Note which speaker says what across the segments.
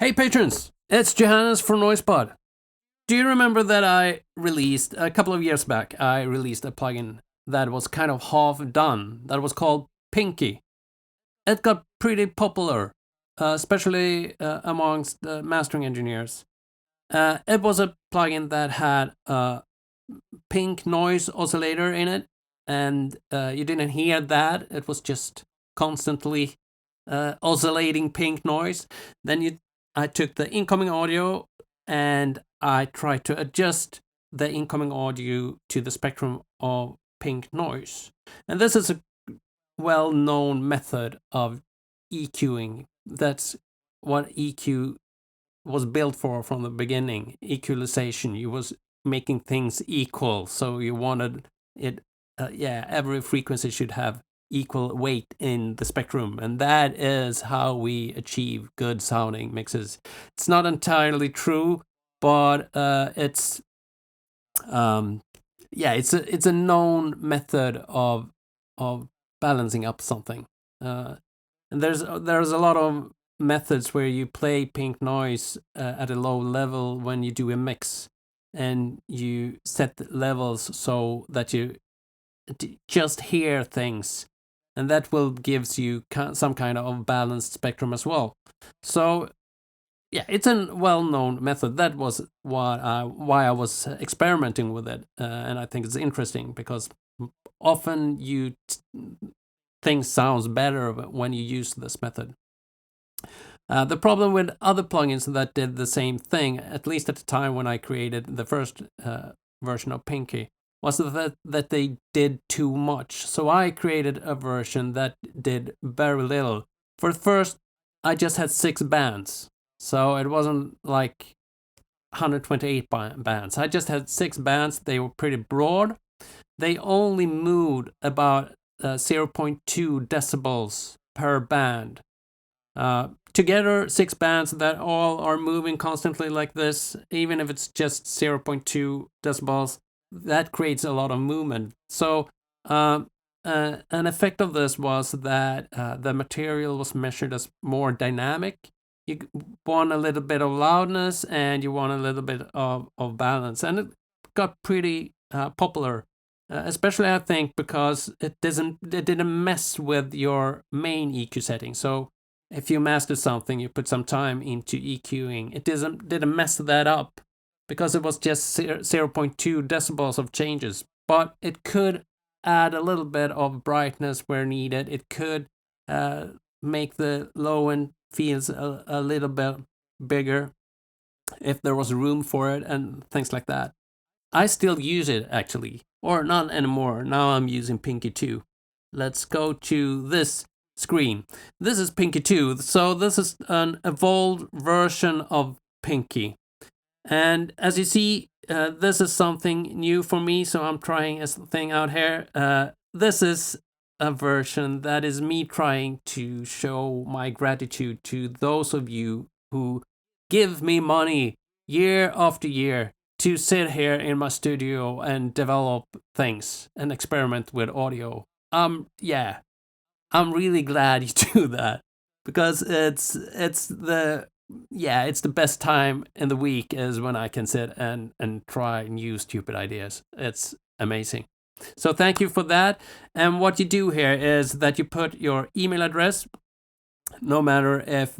Speaker 1: Hey patrons, it's Johannes from Noisepod. Do you remember that I released, a couple of years back, I released a plugin that was kind of half done, that was called Pinky. It got pretty popular, especially amongst the mastering engineers. It was a plugin that had a pink noise oscillator in it, and you didn't hear that. It was just constantly oscillating pink noise. Then I took the incoming audio and I tried to adjust the incoming audio to the spectrum of pink noise. And this is a well-known method of EQing. That's what EQ was built for from the beginning. Equalization. You was making things equal, so you wanted it. Every frequency should have equal weight in the spectrum, and that is how we achieve good sounding mixes. It's not entirely true, but it's it's a known method of balancing up something. And there's a lot of methods where you play pink noise at a low level when you do a mix, and you set the levels so that you just hear things, and that will gives you some kind of balanced spectrum as well. So yeah, it's a well-known method. That was why I was experimenting with it, and I think it's interesting because often things sounds better when you use this method. The problem with other plugins that did the same thing, at least at the time when I created the first version of Pinky, was that they did too much. So I created a version that did very little. For first, I just had 6 bands. So it wasn't like 128 bands. I just had 6 bands. They were pretty broad. They only moved about 0.2 decibels per band. Together, 6 bands that all are moving constantly like this, even if it's just 0.2 decibels, that creates a lot of movement. So an effect of this was that the material was measured as more dynamic. You want a little bit of loudness and you want a little bit of balance. And it got pretty popular, especially I think because it didn't mess with your main EQ setting. So if you master something, you put some time into EQing, it didn't mess that up because it was just 0.2 decibels of changes. But it could add a little bit of brightness where needed. It could make the low end feels a little bit bigger if there was room for it and things like that. I still use it actually, or not anymore. Now I'm using Pinky 2. Let's go to this screen. This is Pinky 2. So this is an evolved version of Pinky. And as you see, this is something new for me, so I'm trying a thing out here. This is a version that is me trying to show my gratitude to those of you who give me money year after year to sit here in my studio and develop things and experiment with audio. I'm really glad you do that because it's the best time in the week is when I can sit and try new stupid ideas. It's amazing. So thank you for that. And what you do here is that you put your email address, no matter if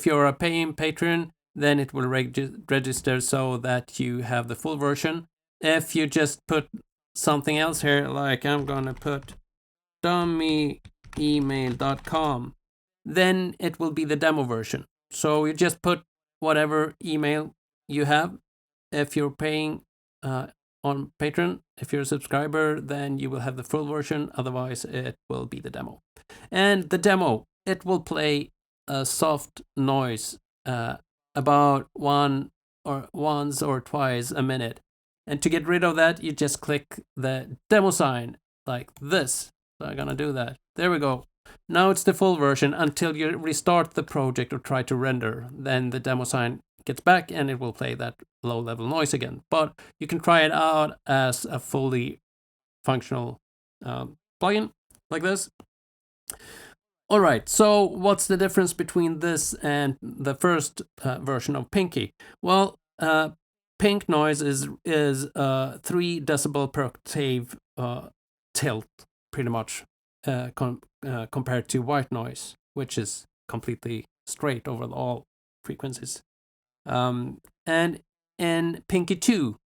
Speaker 1: you're a paying patron, then it will register so that you have the full version. If you just put something else here, like I'm gonna put dummyemail.com, then it will be the demo version. So you just put whatever email you have. If you're paying on Patreon, if you're a subscriber, then you will have the full version. Otherwise, it will be the demo. And the demo, it will play a soft noise about once or twice a minute. And to get rid of that, you just click the demo sign like this. So I'm gonna do that. There we go. Now it's the full version until you restart the project or try to render. Then the demo sign gets back and it will play that low level noise again. But you can try it out as a fully functional plugin like this. All right, so what's the difference between this and the first version of Pinky? Well, pink noise is 3 decibel per octave tilt, pretty much, compared to white noise, which is completely straight over all frequencies. And in Pinky 2,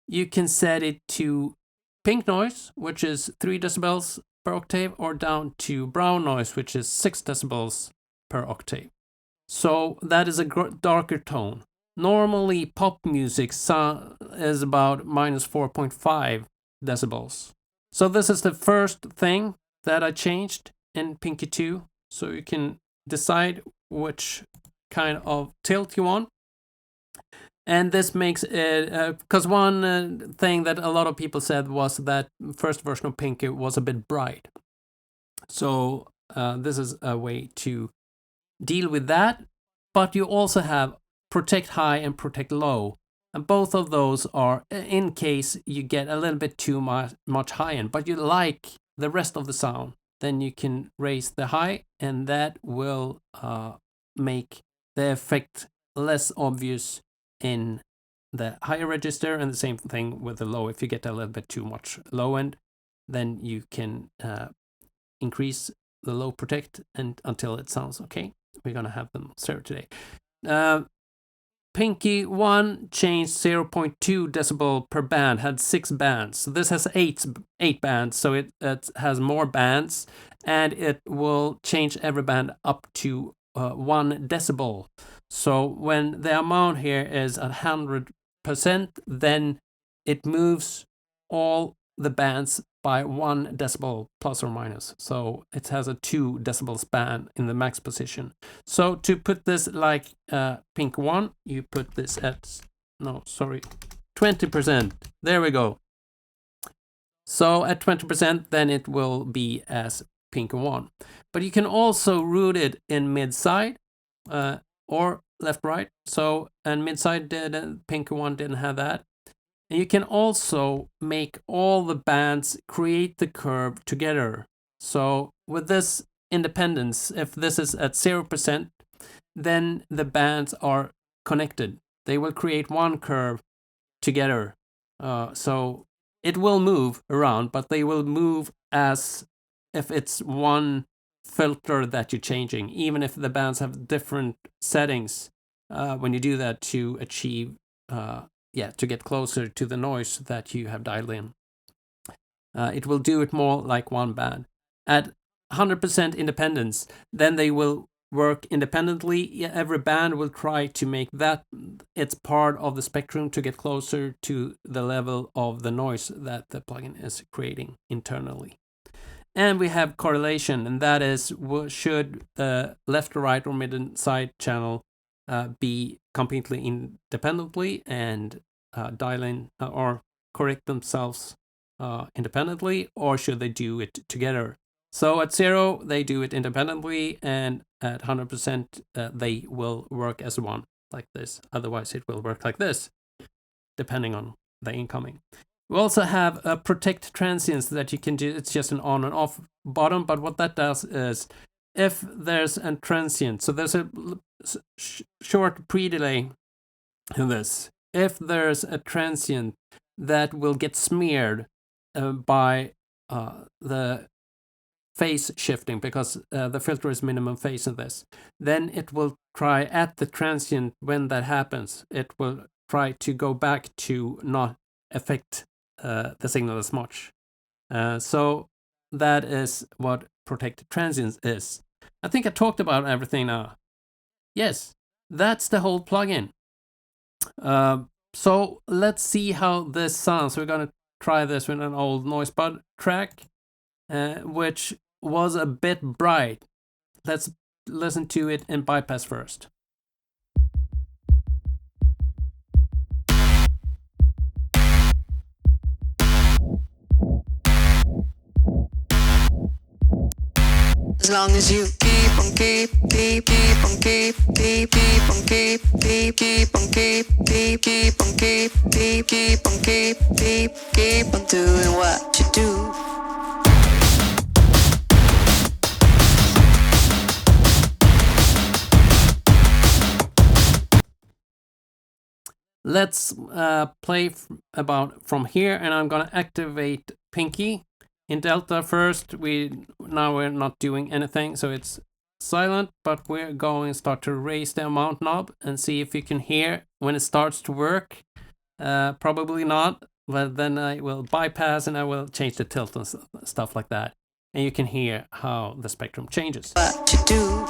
Speaker 1: you can set it to pink noise, which is 3 decibels per octave, or down to brown noise, which is 6 decibels per octave. So that is a darker tone. Normally, pop music is about minus 4.5 decibels. So this is the first thing that I changed in Pinky 2. So you can decide which kind of tilt you want. And this makes it, because one thing that a lot of people said was that first version of Pinky was a bit bright. So this is a way to deal with that. But you also have protect high and protect low. And both of those are in case you get a little bit too much high end, but you like the rest of the sound, then you can raise the high, and that will make the effect less obvious in the higher register, and the same thing with the low. If you get a little bit too much low end, then you can increase the low protect and until it sounds okay. We're gonna have them served today. Pinky 1 changed 0.2 decibel per band, had 6 bands. So this has 8 bands, so it has more bands, and it will change every band up to 1 decibel. So when the amount here is 100%, then it moves all the bands by 1 decibel plus or minus. So it has a 2 decibel span in the max position. So to put this like Pink 1, you put this at 20%. There we go. So at 20%, then it will be as Pink 1. But you can also route it in mid-side or left-right. So, and mid-side Pink 1 didn't have that. And you can also make all the bands create the curve together. So with this independence, if this is at 0%, then the bands are connected. They will create one curve together. So it will move around, but they will move as if it's one filter that you're changing, even if the bands have different settings when you do that to achieve to get closer to the noise that you have dialed in. It will do it more like one band. At 100% independence, then they will work independently. Every band will try to make that its part of the spectrum to get closer to the level of the noise that the plugin is creating internally. And we have correlation, and that is, should the left or right or mid-side channel be completely independently and dial in or correct themselves independently, or should they do it together? So at 0, they do it independently, and at 100%, they will work as one, like this. Otherwise, it will work like this, depending on the incoming. We also have a protect transients that you can do. It's just an on and off button, but what that does is, if there's a transient, so there's a short pre-delay in this. If there's a transient that will get smeared by the phase shifting, because the filter is minimum phase in this, then it will try at the transient when that happens. It will try to go back to not affect the signal as much. So that is what protect transients is. I think I talked about everything now. Yes, that's the whole plugin. So let's see how this sounds. We're going to try this with an old Noisebud track, which was a bit bright. Let's listen to it in bypass first.
Speaker 2: As long as you keep on keep on keep on keep on keep on doing what you do.
Speaker 1: let's play about from here, and I'm gonna activate Pinky in Delta first. Now we're not doing anything, so it's silent, but we're going to start to raise the amount knob and see if you can hear when it starts to work. Probably not, but then I will bypass and I will change the tilt and stuff like that. And you can hear how the spectrum changes.
Speaker 2: What you do?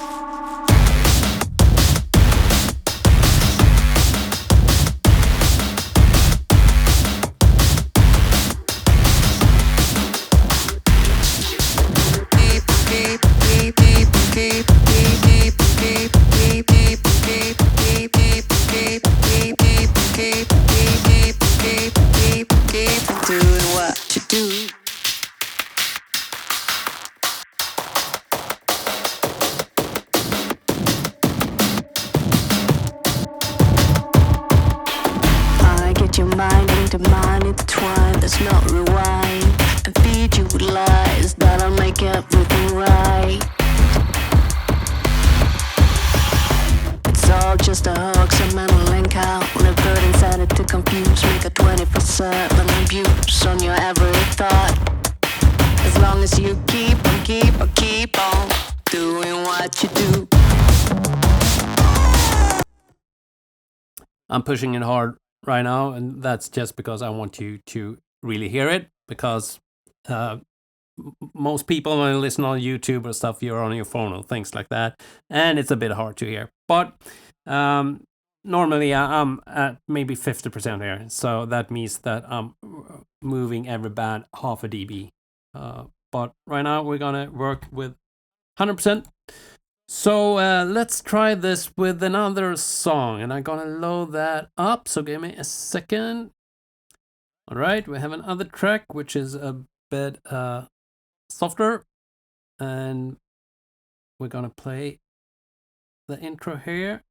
Speaker 2: Doing what you do. I get your mind into mine intertwined. There's no rewind. And feed you with lies that'll make everything right. It's all just a hoax, a mental link out. When a bird inside it to confuse, make a 24/7 abuse on your every thought. As long as you keep on doing what you do.
Speaker 1: I'm pushing it hard right now, and that's just because I want you to really hear it, because most people, when you listen on YouTube or stuff, you're on your phone or things like that, and it's a bit hard to hear. But normally I'm at maybe 50% here, so that means that I'm moving every band half a dB. But right now we're gonna work with 100%. So let's try this with another song, and I'm gonna load that up, so give me a second. All right, we have another track which is a bit softer, and we're gonna play the intro here,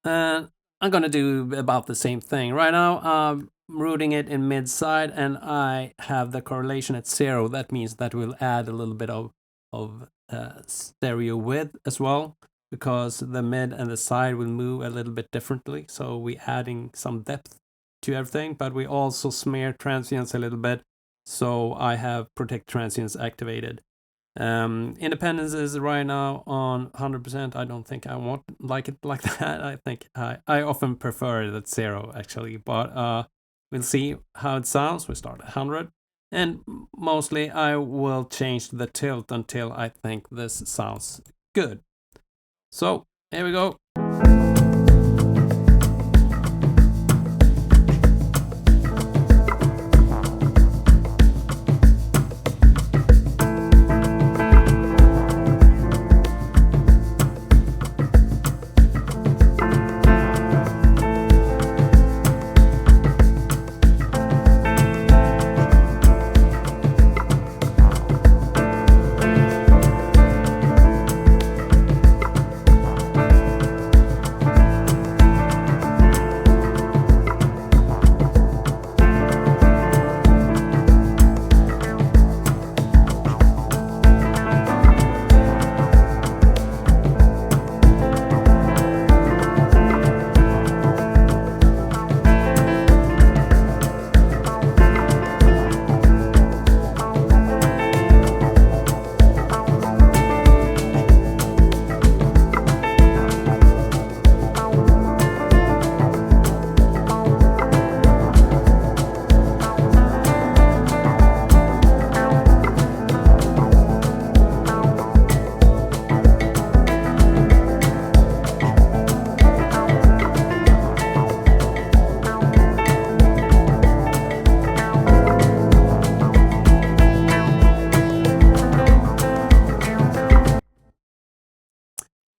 Speaker 1: and I'm gonna do about the same thing. Right now I'm routing it in mid side, and I have the correlation at 0. That means that we'll add a little bit of stereo width as well, because the mid and the side will move a little bit differently, so we're adding some depth to everything. But we also smear transients a little bit, so I have protect transients activated. Independence is right now on 100%. I don't think I want like it like that. I think I often prefer it at 0 actually, but we'll see how it sounds. We start at 100. And mostly I will change the tilt until I think this sounds good. So here we go.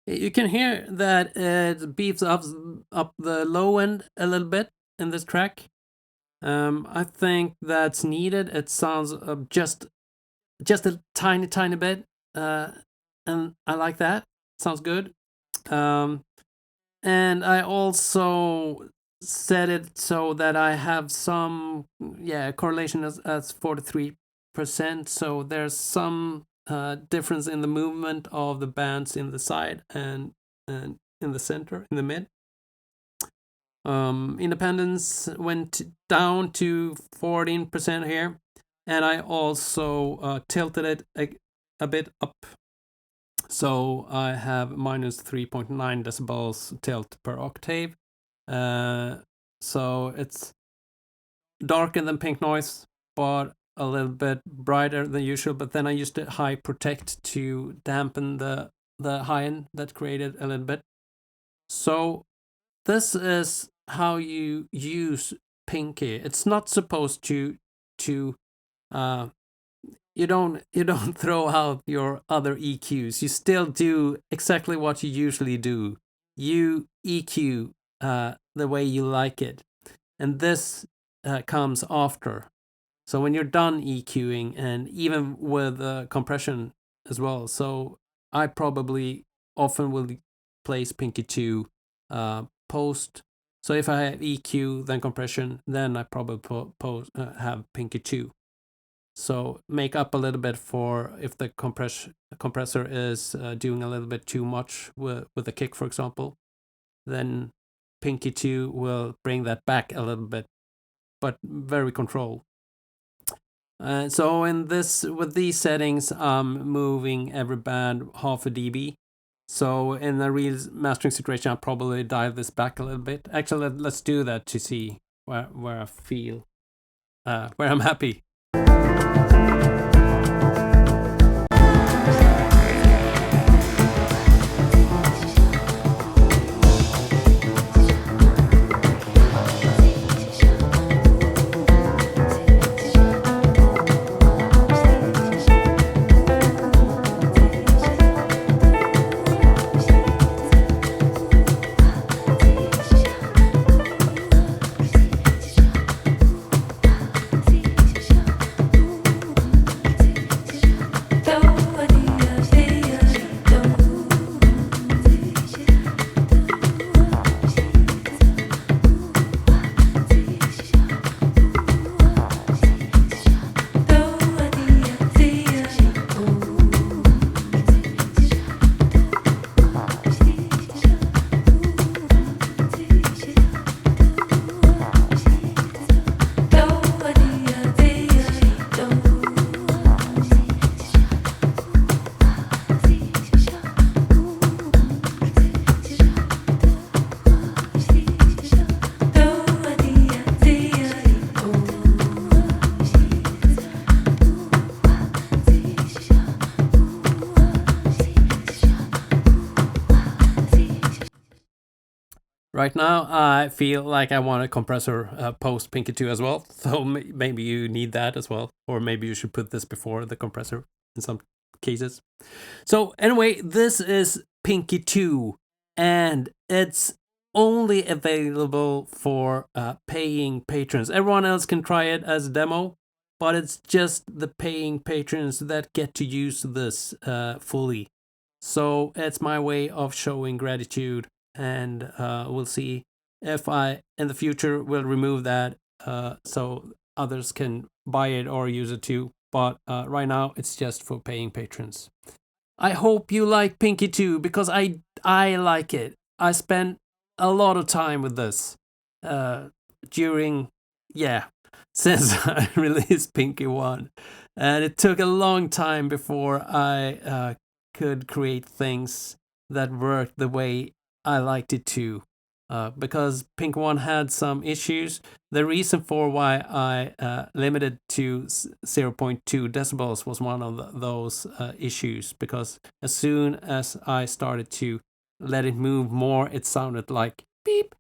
Speaker 1: You can hear that it beefs up the low end a little bit in this track. I think that's needed. It sounds just a tiny bit, and I like that. Sounds good. And I also set it so that I have some correlation as 43%. So there's some difference in the movement of the bands in the side and in the center, in the mid. Independence went down to 14% here, and I also tilted it a bit up. So I have minus 3.9 decibels tilt per octave. So it's darker than pink noise, but a little bit brighter than usual. But then I used the high protect to dampen the high end that created a little bit. So this is how you use Pinky. It's not supposed to you don't throw out your other EQs. You still do exactly what you usually do. You EQ the way you like it, and this comes after. So when you're done EQing, and even with compression as well. So I probably often will place Pinky 2 post. So if I have EQ, then compression, then I probably have Pinky 2. So make up a little bit for if the compressor is doing a little bit too much with the kick, for example. Then Pinky 2 will bring that back a little bit, but very controlled. So with these settings, I'm moving every band half a dB. So in a real mastering situation, I'll probably dial this back a little bit. Actually, let's do that to see where I feel, where I'm happy. Right now, I feel like I want a compressor post Pinky 2 as well. So maybe you need that as well. Or maybe you should put this before the compressor in some cases. So anyway, this is Pinky 2. And it's only available for paying patrons. Everyone else can try it as a demo. But it's just the paying patrons that get to use this fully. So it's my way of showing gratitude. And we'll see if I in the future will remove that so others can buy it or use it too. But right now it's just for paying patrons. I hope you like Pinky 2 because I like it. I spent a lot of time with this since I released Pinky 1, and it took a long time before I could create things that worked the way I liked it to, because Pink 1 had some issues. The reason for why I limited to 0.2 decibels was one of those issues, because as soon as I started to let it move more, it sounded like beep,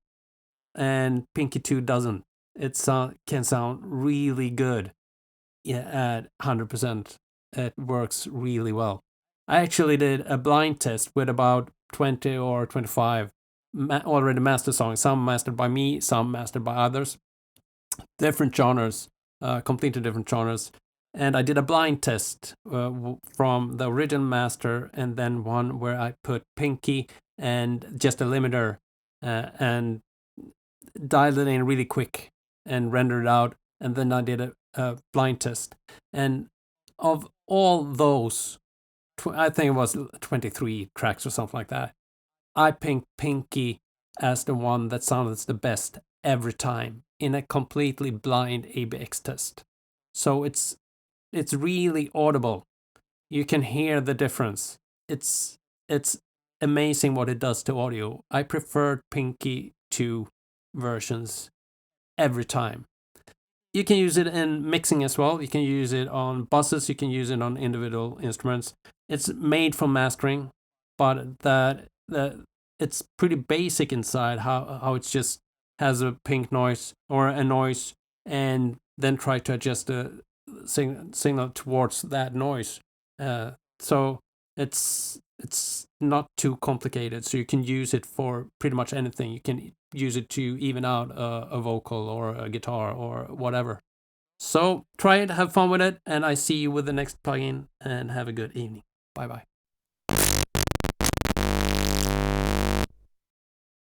Speaker 1: and Pinky 2 doesn't. It can sound really good at 100%. It works really well. I actually did a blind test with about 20 or 25 already mastered songs, some mastered by me, some mastered by others, different genres, completely different genres. And I did a blind test from the original master, and then one where I put Pinky and just a limiter and dialed it in really quick and rendered it out. And then I did a blind test. And of all those, I think it was 23 tracks or something like that, I picked Pinky as the one that sounds the best every time in a completely blind ABX test. So it's really audible. You can hear the difference. It's amazing what it does to audio. I prefer Pinky 2 versions every time. You can use it in mixing as well. You can use it on buses. You can use it on individual instruments. It's made for mastering, but that it's pretty basic inside. How it's just has a pink noise or a noise, and then try to adjust the signal towards that noise. So it's not too complicated. So you can use it for pretty much anything. You can use it to even out a vocal or a guitar or whatever. So try it, have fun with it, and I see you with the next plugin, and have a good evening. Bye bye.